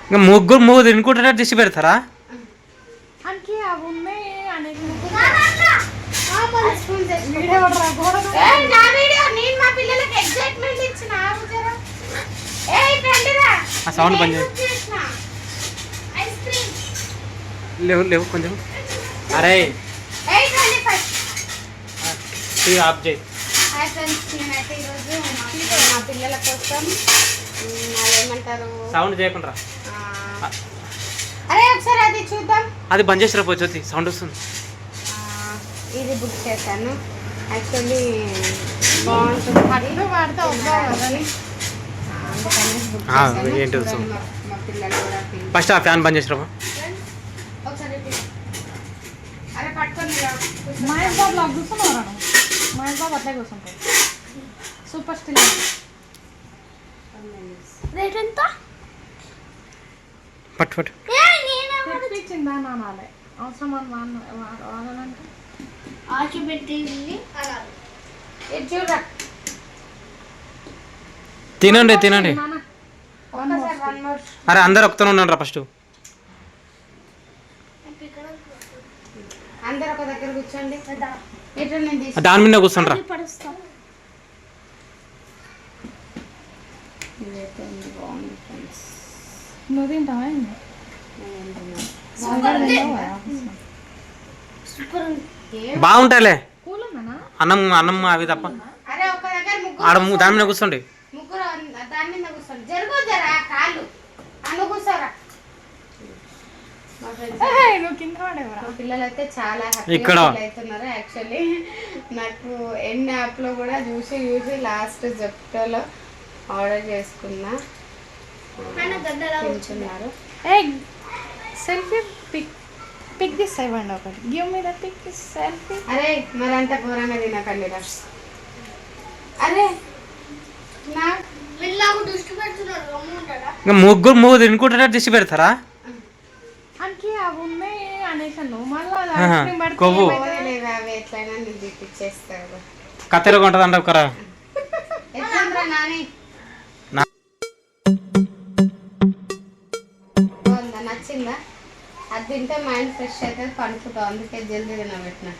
ఇంకా ముగ్గురు తినుకుంటున్నట్టు దిష్టి పెడతారా? సౌండ్ బంద్ లేవు కొంచెం. అరే ఆఫ్ చేయి. నేనైతే ఈరోజు మా పిల్లల కోసం అదేమంటారు సౌండ్ చేయకుండా. అరే ఒకసారి అది చూద్దాం. అది బంద్ చేసి రాపోతే సౌండ్ వస్తుంది. ఇది బుక్ చేశాను. యాక్చువల్లీ బాగుంటుంది, పళ్ళు వాడితే వద్దామని ఏంటి మా పిల్లలు కూడా ఫస్ట్ ఆ ఫ్యాన్ బంద్ చేసి రాబా. ఒకసారి అరే పట్టుకొని మహేష్ బాబు లాగా కూర్చున్నారా? మహేష్ బాబు అట్లే కూర్చుంటారు. సూపర్ స్టిల్ రేట్ ఎంత? పట్టు తెప్పించిందా నానాలే అవసరం వాడాలంటే ఆచి పెట్టింది. చూడరా తినండి. అరే అందరు ఒకతోనే ఉన్నాడు రా. ఫస్ట్ అందరు ఒక దగ్గర కూర్చోండి. దాని మీద కూర్చోండి రా. నువ్వు తింటావా? బాగుంటాయిలే అన్నం అవి తప్ప. ఆడ దాని మీద కూర్చోండి. ముగ్గురు దాని మీద కూర్చోండి. జరుగుతారా కాళ్ళు అన్న కూర్చోరా. పిల్లలు అయితే చాలా హ్యాపీగా అవుతున్నారు. యాక్చువల్లీ నాకు ఎన్ని యాప్లో కూడా చూసి లాస్ట్ జెప్టోలో ఆర్డర్ చేసుకున్నా. తింటున్నారు. సెల్ఫీ పిక్ దిస్ ఇవ్వండి ఒకటి. Give me the pic this selfie. అరే మరంతా ఘోరంగా తినకండి రా. అరే ఇంకా ముగ్గురు తినుకుంటున్నట్టు దిష్టి పెడతారా? అంటే అవి ఉన్నాయి అనేసాను. కొవ్వు అవి ఎట్లయినా నీకు తిప్పించేస్తారు. కత్తెరగా ఉంటుంది అంటావు కరా. ఎట్లా నాని నచ్చిందా? అది తింటే మైండ్ ఫ్రెష్ అవుతుంది, పండుకుంటాం. అందుకే జల్దీ తినబెట్టిన.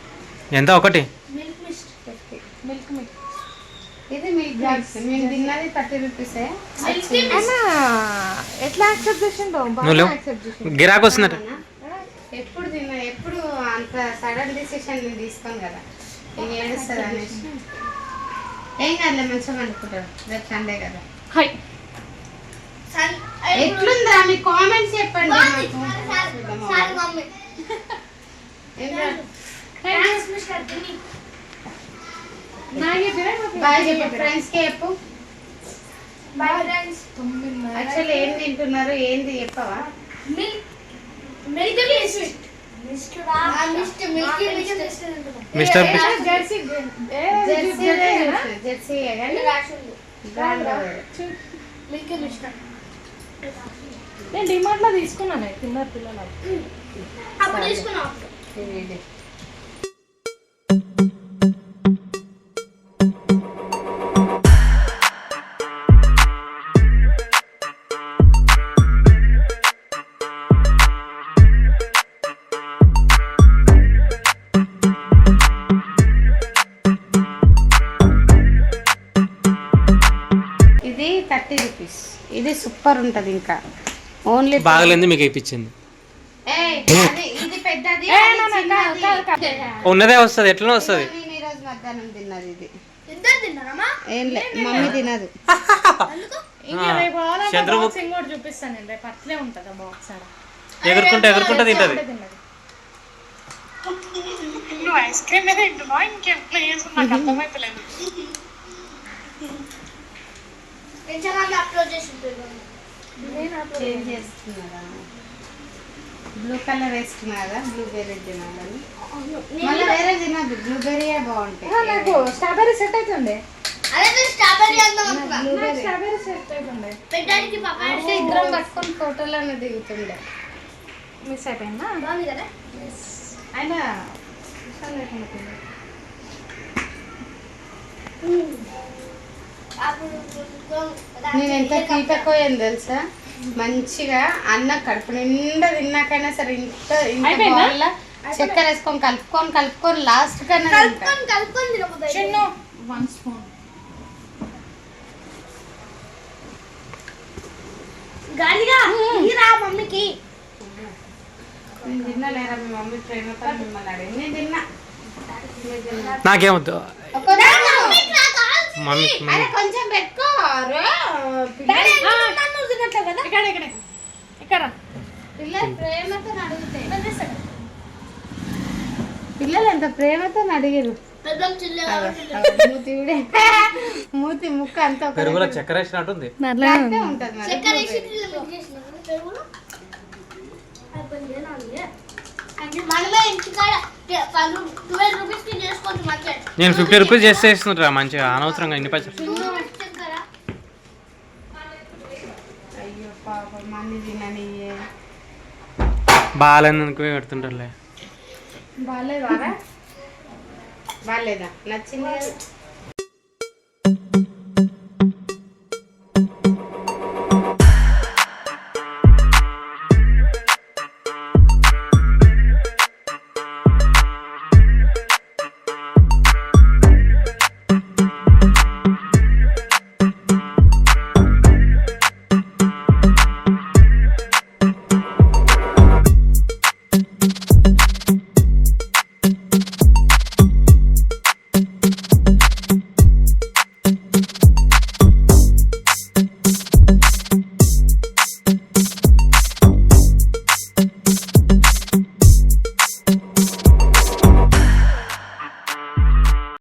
ఎంత ఒకటి? మిల్క్ ఇది మిల్క్ మిక్స్. మేము తిన్నది 30 రూపీసే. ఎట్లా యాక్సెప్ట్ చేసిండో గిరాకు వస్తున్నట్టు. ఎప్పుడు అంత సడన్ డిసిషన్ తీసుకోను కదా. ఇంక ఏడుస్తుంది అనేసి ఏం కాదులే, మంచిగా పండుకుంటారు. రేపు సండే కదా. ఎట్లుందా మీ కామెంట్స్ చెప్పండి. బాయ్ చెప్పు ఫ్రెండ్స్ కి. చెప్పు యాక్చువల్లీ ఏం తింటున్నారు ఏంది చెప్పవా? మిస్టర్ జెర్సీ నేను డిమార్ట్లో తీసుకున్నాను. తిన్నారు పిల్లలు. ఇది 30 రూపీస్. ఇది సూపర్ ఉంటుంది. ఇంకా ఓన్లీ బాగలేదు మీకు ఇప్పించింది. ఇది పెద్దది ఉన్నదే వస్తుంది. ఎట్లా వస్తుంది? నేను ఈరోజు మధ్యాహ్నం తిన్నది. ఇది ఏం లేదు, మమ్మీ తినదు. చూపిస్తాను రేపు. అట్లే ఉంటుంది బాక్స్. ఎగురుకుంటా తింటది. నువ్వు ఐస్ క్రీమ్ మీద తింటున్నావు, ఇంకెప్పుడు నాకు అర్థమైతలేదు. బ్లూ కలర్ వేసుకున్నారా? బ్లూబెర్రీ తినాలని. మళ్ళీ వేరే తినద్దు, బ్లూబెర్రీ బాగుంటాయి. నాకు స్ట్రాబెర్రీ సెట్ అవుతుంది. స్ట్రాబెర్రీ సెట్ అవుతుంది. ఇద్దరం పట్టుకొని ఫోటోలోనే దిగుతుండే. మిస్ అయిపోయిందా? అయినా నేను ఎంత తీటకోయాను తెలుసా? మంచిగా అన్న కడుపు నిండా తిన్నాకైనా సరే ఇంత ఇంత అయిపోయిందా? బౌల్లో చక్కెర వేసుకొని కలుపుకొని లాస్ట్ కన్నా తింటా. చిన్ను 1 స్పూన్ మమ్మీకి నేను తిన్నా లేరా మీ మమ్మీ ప్రేమతో మిమ్మల్ని అడిగి నేను తిన్నా మీరు తిన్నా. నాకేమొద్దు ఒక్క నిమిషం. మమ్మీ అరే కొంచెం పెట్టుకో రే. ఇక్కడ ఇక్కడ ఇక్కడ పిల్లలు ప్రేమతో అడిగితే పిల్లలు ఎంత ప్రేమతో అడిగారు మూతి కూడా మూతి ముక్క అంత ఒక పెరుగులో చక్కెర వేసినట్టుంది. దగ్గరే ఉంటది మరి. మనలో ఇంటికాడ 12 రూపీస్కి చేసుకోవచ్చు మంచిగా నేను 50 రూపీస్ చేస్తే ఇస్తుంటారా మంచిగా అనవసరంగా ఇన్ని పైసలు. అయ్యో పాపం మన్ని తినని బాగాలేందుకు పెడుతుంటారులే. బాగాలేదా బాగాలేదా నచ్చింది కదా